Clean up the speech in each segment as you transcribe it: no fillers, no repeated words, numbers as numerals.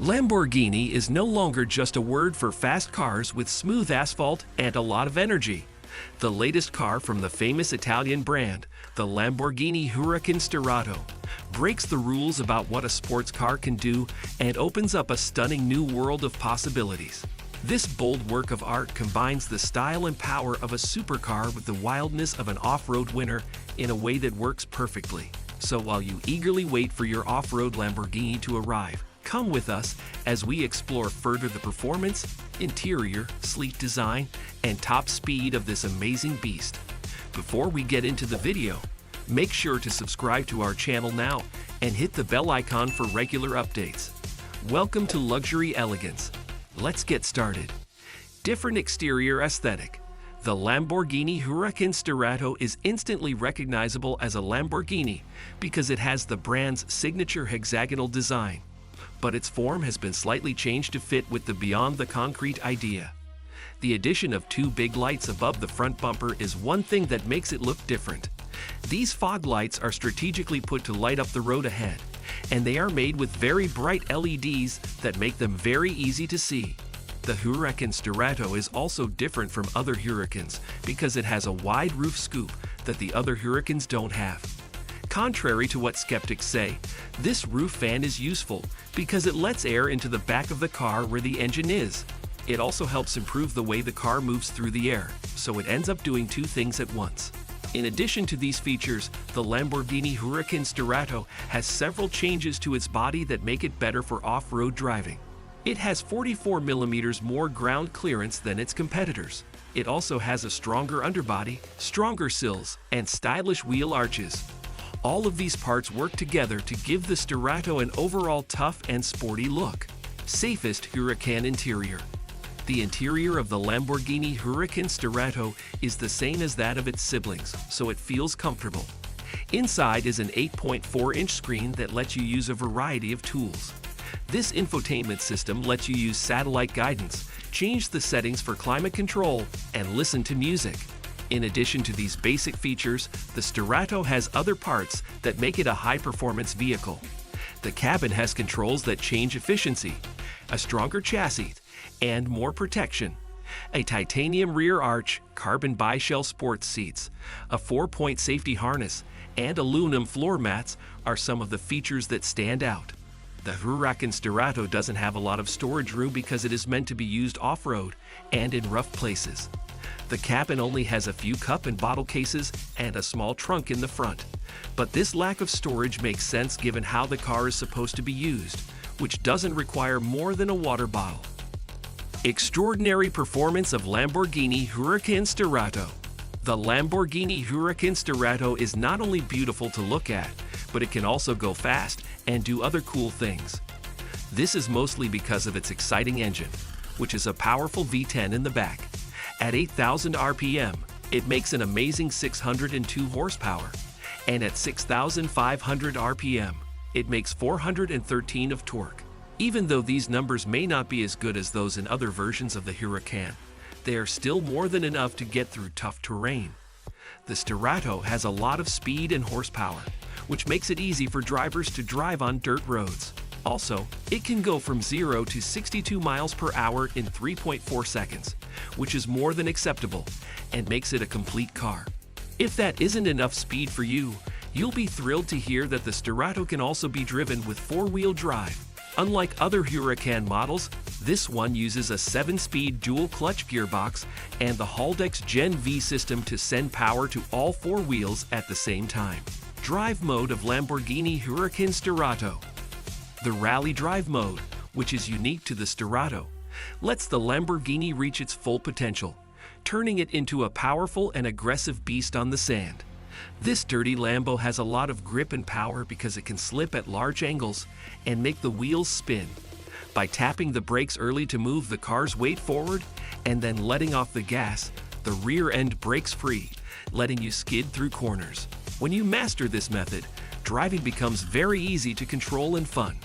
Lamborghini is no longer just a word for fast cars with smooth asphalt and a lot of energy. The latest car from the famous Italian brand, the Lamborghini Huracan Sterrato, breaks the rules about what a sports car can do and opens up a stunning new world of possibilities. This bold work of art combines the style and power of a supercar with the wildness of an off-road winner in a way that works perfectly. So while you eagerly wait for your off-road Lamborghini to arrive, come with us as we explore further the performance, interior, sleek design, and top speed of this amazing beast. Before we get into the video, make sure to subscribe to our channel now and hit the bell icon for regular updates. Welcome to Luxury Elegance. Let's get started. Different exterior aesthetic. The Lamborghini Huracan Sterrato is instantly recognizable as a Lamborghini because it has the brand's signature hexagonal design. But its form has been slightly changed to fit with the beyond the concrete idea. The addition of two big lights above the front bumper is one thing that makes it look different. These fog lights are strategically put to light up the road ahead, and they are made with very bright LEDs that make them very easy to see. The Huracan Sterrato is also different from other Huracans because it has a wide roof scoop that the other Huracans don't have. Contrary to what skeptics say, this roof fan is useful because it lets air into the back of the car where the engine is. It also helps improve the way the car moves through the air, so it ends up doing two things at once. In addition to these features, the Lamborghini Huracan Sterrato has several changes to its body that make it better for off-road driving. It has 44 millimeters more ground clearance than its competitors. It also has a stronger underbody, stronger sills, and stylish wheel arches. All of these parts work together to give the Sterrato an overall tough and sporty look. Safest Huracan interior. The interior of the Lamborghini Huracan Sterrato is the same as that of its siblings, so it feels comfortable. Inside is an 8.4-inch screen that lets you use a variety of tools. This infotainment system lets you use satellite guidance, change the settings for climate control, and listen to music. In addition to these basic features, the Sterrato has other parts that make it a high-performance vehicle. The cabin has controls that change efficiency, a stronger chassis, and more protection. A titanium rear arch, carbon bi-shell sports seats, a 4-point safety harness, and aluminum floor mats are some of the features that stand out. The Huracan Sterrato doesn't have a lot of storage room because it is meant to be used off-road and in rough places. The cabin only has a few cup and bottle cases and a small trunk in the front. But this lack of storage makes sense given how the car is supposed to be used, which doesn't require more than a water bottle. Extraordinary performance of Lamborghini Huracan Sterrato. The Lamborghini Huracan Sterrato is not only beautiful to look at, but it can also go fast and do other cool things. This is mostly because of its exciting engine, which is a powerful V10 in the back. At 8,000 RPM, it makes an amazing 602 horsepower, and at 6,500 RPM, it makes 413 of torque. Even though these numbers may not be as good as those in other versions of the Huracan, they are still more than enough to get through tough terrain. The Sterrato has a lot of speed and horsepower, which makes it easy for drivers to drive on dirt roads. Also, it can go from 0 to 62 miles per hour in 3.4 seconds, which is more than acceptable and makes it a complete car. If that isn't enough speed for you, you'll be thrilled to hear that the Sterrato can also be driven with 4-wheel drive. Unlike other Huracan models, this one uses a 7-speed dual-clutch gearbox and the Haldex Gen V system to send power to all 4 wheels at the same time. Drive mode of Lamborghini Huracan Sterrato. The Rally Drive mode, which is unique to the Sterrato, lets the Lamborghini reach its full potential, turning it into a powerful and aggressive beast on the sand. This dirty Lambo has a lot of grip and power because it can slip at large angles and make the wheels spin. By tapping the brakes early to move the car's weight forward and then letting off the gas, the rear end breaks free, letting you skid through corners. When you master this method, driving becomes very easy to control and fun.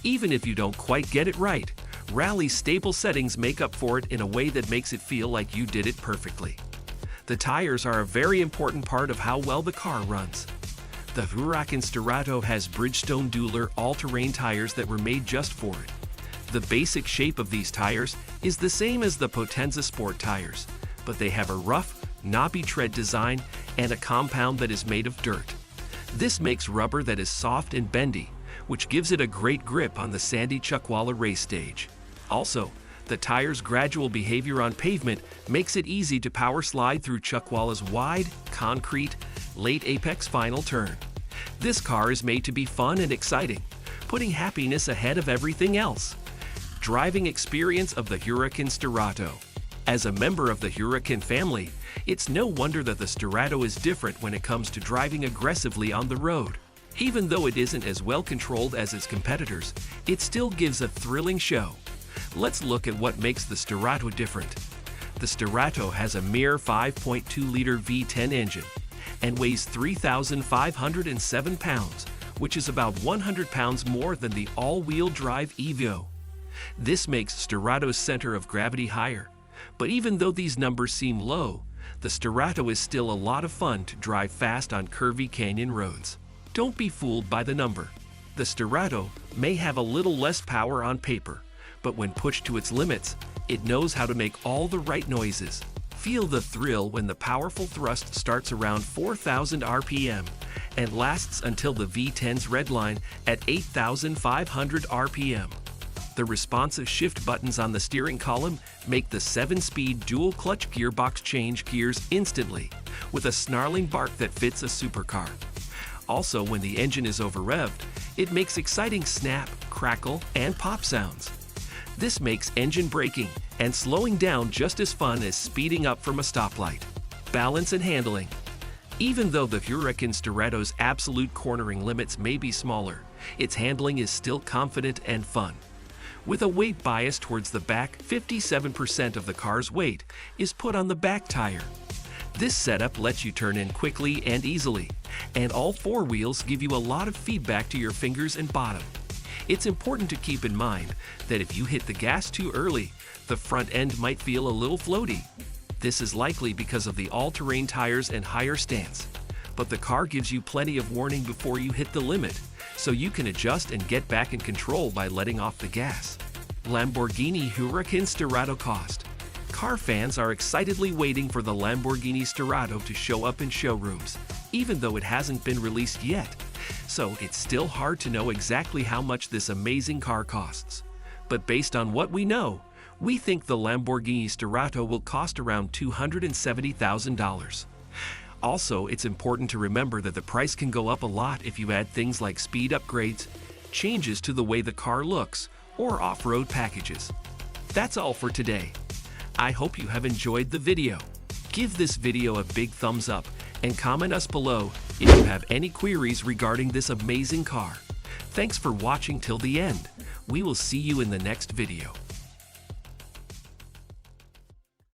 Even if you don't quite get it right, Rally's stable settings make up for it in a way that makes it feel like you did it perfectly. The tires are a very important part of how well the car runs. The Huracan Sterrato has Bridgestone Dueler all-terrain tires that were made just for it. The basic shape of these tires is the same as the Potenza Sport tires, but they have a rough, knobby tread design and a compound that is made of dirt. This makes rubber that is soft and bendy, which gives it a great grip on the sandy Chuckwalla race stage. Also, the tire's gradual behavior on pavement makes it easy to power slide through Chuckwalla's wide, concrete, late apex final turn. This car is made to be fun and exciting, putting happiness ahead of everything else. Driving experience of the Huracan Sterrato. As a member of the Huracan family, it's no wonder that the Sterrato is different when it comes to driving aggressively on the road. Even though it isn't as well controlled as its competitors, it still gives a thrilling show. Let's look at what makes the Sterrato different. The Sterrato has a mere 5.2-liter V10 engine and weighs 3,507 pounds, which is about 100 pounds more than the all-wheel drive Evo. This makes Sterrato's center of gravity higher, but even though these numbers seem low, the Sterrato is still a lot of fun to drive fast on curvy canyon roads. Don't be fooled by the number. The Sterrato may have a little less power on paper, but when pushed to its limits, it knows how to make all the right noises. Feel the thrill when the powerful thrust starts around 4,000 RPM and lasts until the V10's redline at 8,500 RPM. The responsive shift buttons on the steering column make the 7-speed dual-clutch gearbox change gears instantly, with a snarling bark that fits a supercar. Also, when the engine is over-revved, it makes exciting snap, crackle, and pop sounds. This makes engine braking and slowing down just as fun as speeding up from a stoplight. Balance and handling. Even though the Huracan Sterrato's absolute cornering limits may be smaller, its handling is still confident and fun. With a weight bias towards the back, 57% of the car's weight is put on the back tire. This setup lets you turn in quickly and easily, and all four wheels give you a lot of feedback to your fingers and bottom. It's important to keep in mind that if you hit the gas too early, the front end might feel a little floaty. This is likely because of the all-terrain tires and higher stance, but the car gives you plenty of warning before you hit the limit, so you can adjust and get back in control by letting off the gas. Lamborghini Huracan Sterrato cost. Car fans are excitedly waiting for the Lamborghini Sterrato to show up in showrooms, even though it hasn't been released yet. So it's still hard to know exactly how much this amazing car costs. But based on what we know, we think the Lamborghini Sterrato will cost around $270,000. Also, it's important to remember that the price can go up a lot if you add things like speed upgrades, changes to the way the car looks, or off-road packages. That's all for today. I hope you have enjoyed the video. Give this video a big thumbs up and comment us below if you have any queries regarding this amazing car. Thanks for watching till the end. We will see you in the next video.